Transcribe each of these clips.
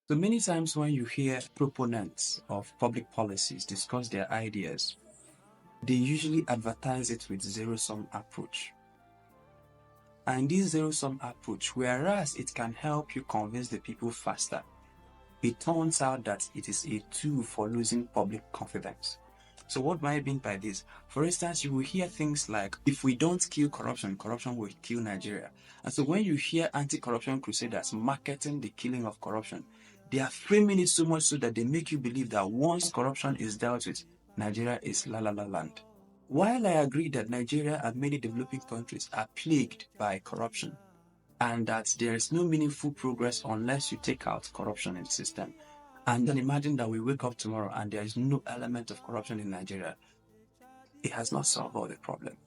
So many times when you hear proponents of public policies discuss their ideas, they usually advertise it with zero-sum approach. And this zero-sum approach, whereas it can help you convince the people faster, it turns out that it is a tool for losing public confidence. So what do I mean by this? For instance, you will hear things like, if we don't kill corruption, corruption will kill Nigeria. And so when you hear anti-corruption crusaders marketing the killing of corruption, they are framing it so much so that they make you believe that once corruption is dealt with, Nigeria is la la la land. While I agree that Nigeria and many developing countries are plagued by corruption, and that there is no meaningful progress unless you take out corruption in the system. And then imagine that we wake up tomorrow and there is no element of corruption in Nigeria. It has not solved all the problem.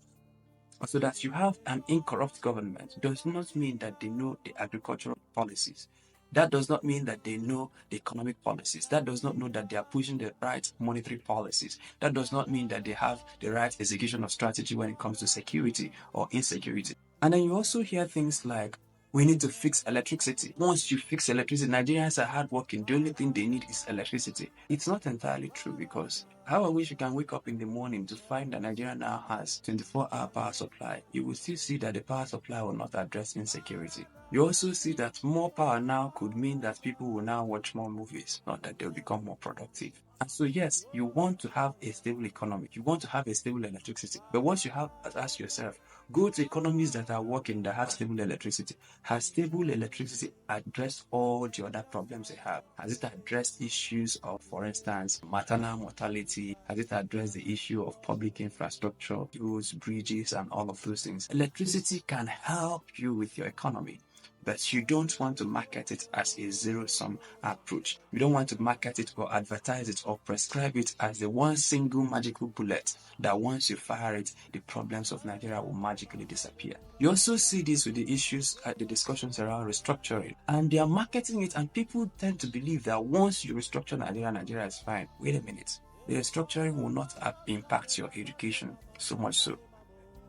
So that you have an incorrupt government does not mean that they know the agricultural policies. That does not mean that they know the economic policies. That does not mean that they are pushing the right monetary policies. That does not mean that they have the right execution of strategy when it comes to security or insecurity. And then you also hear things like, we need to fix electricity. Once you fix electricity, Nigerians are hardworking. The only thing they need is electricity. It's not entirely true, because how I wish you can wake up in the morning to find that Nigeria now has 24-hour power supply. You will still see that the power supply will not address insecurity. You also see that more power now could mean that people will now watch more movies, not that they'll become more productive. And so yes, you want to have a stable economy. You want to have a stable electricity. But once you have, ask yourself, go to economies that are working, that have stable electricity. Has stable electricity addressed all the other problems they have? Has it addressed issues of, for instance, maternal mortality? Has it addressed the issue of public infrastructure, roads, bridges, and all of those things? Electricity can help you with your economy, but you don't want to market it as a zero-sum approach. You don't want to market it or advertise it or prescribe it as the one single magical bullet that once you fire it, the problems of Nigeria will magically disappear. You also see this with the issues at the discussions around restructuring, and they are marketing it, and people tend to believe that once you restructure Nigeria, Nigeria is fine. Wait a minute. The restructuring will not impact your education so much so.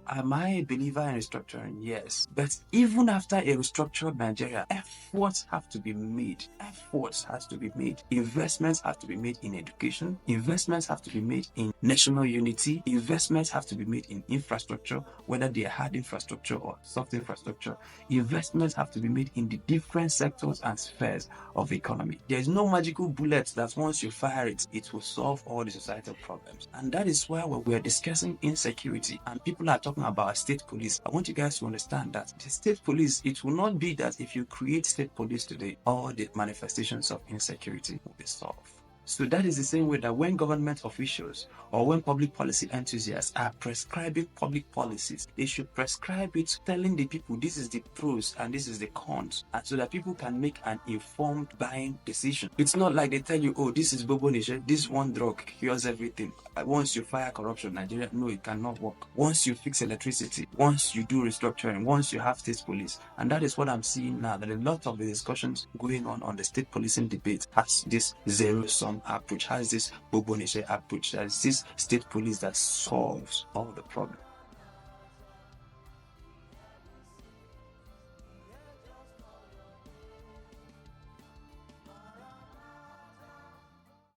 Am I a believer in restructuring? Yes. But even after a restructured Nigeria, efforts have to be made. Efforts has to be made. Investments have to be made in education. Investments have to be made in national unity. Investments have to be made in infrastructure, whether they are hard infrastructure or soft infrastructure. Investments have to be made in the different sectors and spheres of the economy. There is no magical bullet that once you fire it, it will solve all the societal problems. And that is why when we are discussing insecurity and people are talking about state police, I want you guys to understand that the state police, it will not be that if you create state police today, all the manifestations of insecurity will be solved. So that is the same way that when government officials or when public policy enthusiasts are prescribing public policies, they should prescribe it telling the people this is the pros and this is the cons, and so that people can make an informed buying decision. It's not like they tell you, oh, this is Bobo Niger, this one drug cures everything. Once you fire corruption, Nigeria, no, it cannot work. Once you fix electricity, once you do restructuring, once you have state police. And that is what I'm seeing now, that a lot of the discussions going on the state policing debate has this zero-sum approach, has this Bobo Niger approach, has this state police that solves all the problems.